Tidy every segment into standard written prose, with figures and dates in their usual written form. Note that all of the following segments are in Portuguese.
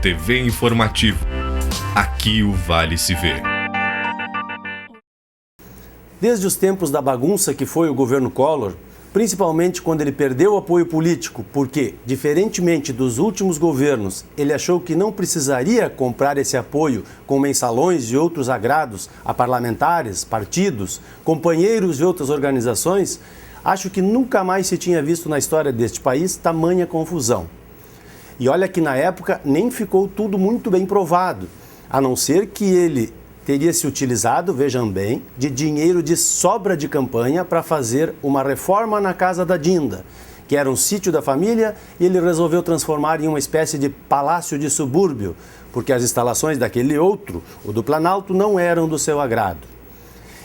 TV Informativo. Aqui o Vale se vê. Desde os tempos da bagunça que foi o governo Collor, principalmente quando ele perdeu o apoio político, porque, diferentemente dos últimos governos, ele achou que não precisaria comprar esse apoio com mensalões e outros agrados a parlamentares, partidos, companheiros de outras organizações, acho que nunca mais se tinha visto na história deste país tamanha confusão. E olha que na época nem ficou tudo muito bem provado, a não ser que ele teria se utilizado, vejam bem, de dinheiro de sobra de campanha para fazer uma reforma na casa da Dinda, que era um sítio da família, e ele resolveu transformar em uma espécie de palácio de subúrbio, porque as instalações daquele outro, o do Planalto, não eram do seu agrado.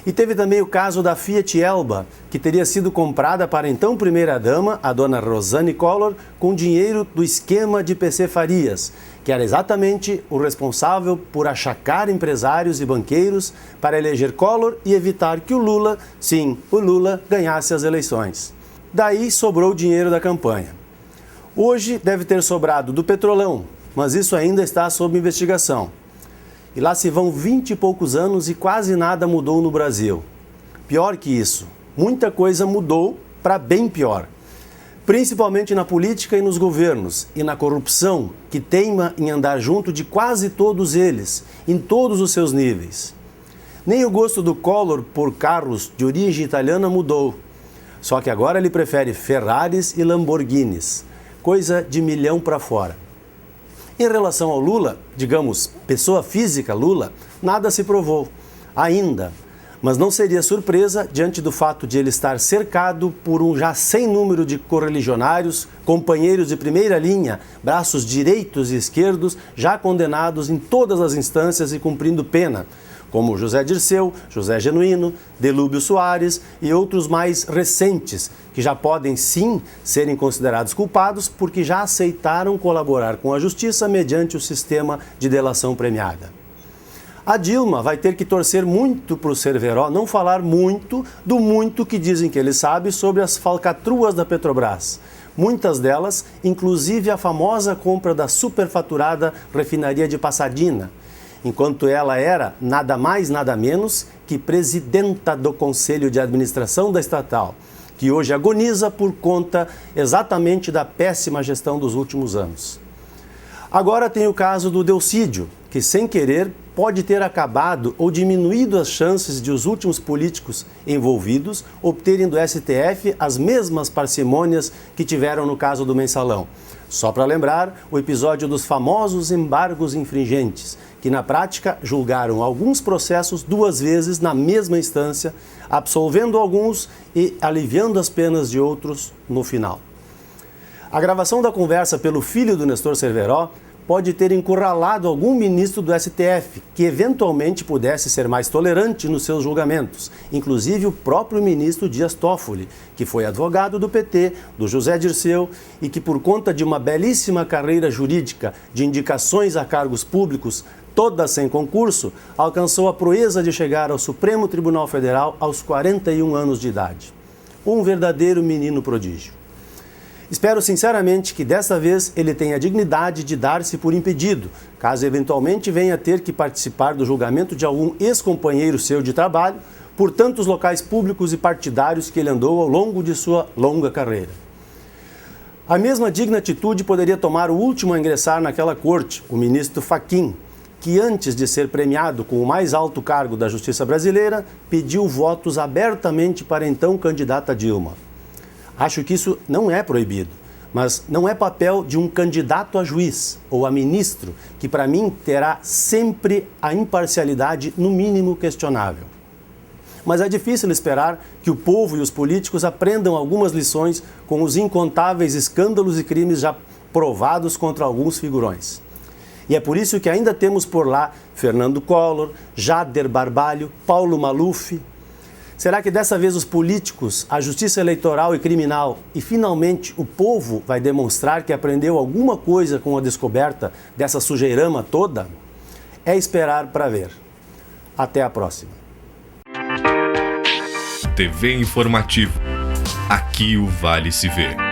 E teve também o caso da Fiat Elba, que teria sido comprada para a então primeira-dama, a dona Rosane Collor, com dinheiro do esquema de PC Farias, que era exatamente o responsável por achacar empresários e banqueiros para eleger Collor e evitar que o Lula, sim, o Lula, ganhasse as eleições. Daí sobrou o dinheiro da campanha. Hoje deve ter sobrado do Petrolão, mas isso ainda está sob investigação. E lá se vão 20 e poucos anos e quase nada mudou no Brasil. Pior que isso, muita coisa mudou para bem pior. Principalmente na política e nos governos, e na corrupção, que teima em andar junto de quase todos eles, em todos os seus níveis. Nem o gosto do Collor por carros de origem italiana mudou. Só que agora ele prefere Ferraris e Lamborghinis, coisa de milhão para fora. Em relação ao Lula, digamos, pessoa física Lula, nada se provou, ainda. Mas não seria surpresa diante do fato de ele estar cercado por um já sem número de correligionários, companheiros de primeira linha, braços direitos e esquerdos, já condenados em todas as instâncias e cumprindo pena, como José Dirceu, José Genuíno, Delúbio Soares e outros mais recentes, que já podem sim serem considerados culpados porque já aceitaram colaborar com a justiça mediante o sistema de delação premiada. A Dilma vai ter que torcer muito para o Cerveró não falar muito do muito que dizem que ele sabe sobre as falcatruas da Petrobras. Muitas delas, inclusive a famosa compra da superfaturada refinaria de Pasadena, enquanto ela era nada mais, nada menos que presidenta do Conselho de Administração da estatal, que hoje agoniza por conta exatamente da péssima gestão dos últimos anos. Agora tem o caso do Delcídio, que sem querer pode ter acabado ou diminuído as chances de os últimos políticos envolvidos obterem do STF as mesmas parcimônias que tiveram no caso do Mensalão. Só para lembrar, o episódio dos famosos embargos infringentes, que na prática julgaram alguns processos 2 vezes na mesma instância, absolvendo alguns e aliviando as penas de outros no final. A gravação da conversa pelo filho do Nestor Cerveró pode ter encurralado algum ministro do STF que eventualmente pudesse ser mais tolerante nos seus julgamentos, inclusive o próprio ministro Dias Toffoli, que foi advogado do PT, do José Dirceu e que, por conta de uma belíssima carreira jurídica de indicações a cargos públicos, todas sem concurso, alcançou a proeza de chegar ao Supremo Tribunal Federal aos 41 anos de idade. Um verdadeiro menino prodígio. Espero sinceramente que desta vez ele tenha a dignidade de dar-se por impedido, caso eventualmente venha ter que participar do julgamento de algum ex-companheiro seu de trabalho por tantos locais públicos e partidários que ele andou ao longo de sua longa carreira. A mesma digna atitude poderia tomar o último a ingressar naquela corte, o ministro Fachin, que antes de ser premiado com o mais alto cargo da justiça brasileira, pediu votos abertamente para a então candidata Dilma. Acho que isso não é proibido, mas não é papel de um candidato a juiz ou a ministro, que para mim terá sempre a imparcialidade no mínimo questionável. Mas é difícil esperar que o povo e os políticos aprendam algumas lições com os incontáveis escândalos e crimes já provados contra alguns figurões. E é por isso que ainda temos por lá Fernando Collor, Jader Barbalho, Paulo Maluf. Será que dessa vez os políticos, a justiça eleitoral e criminal e finalmente o povo vai demonstrar que aprendeu alguma coisa com a descoberta dessa sujeirama toda? É esperar para ver. Até a próxima. TV Informativo. Aqui o Vale se vê.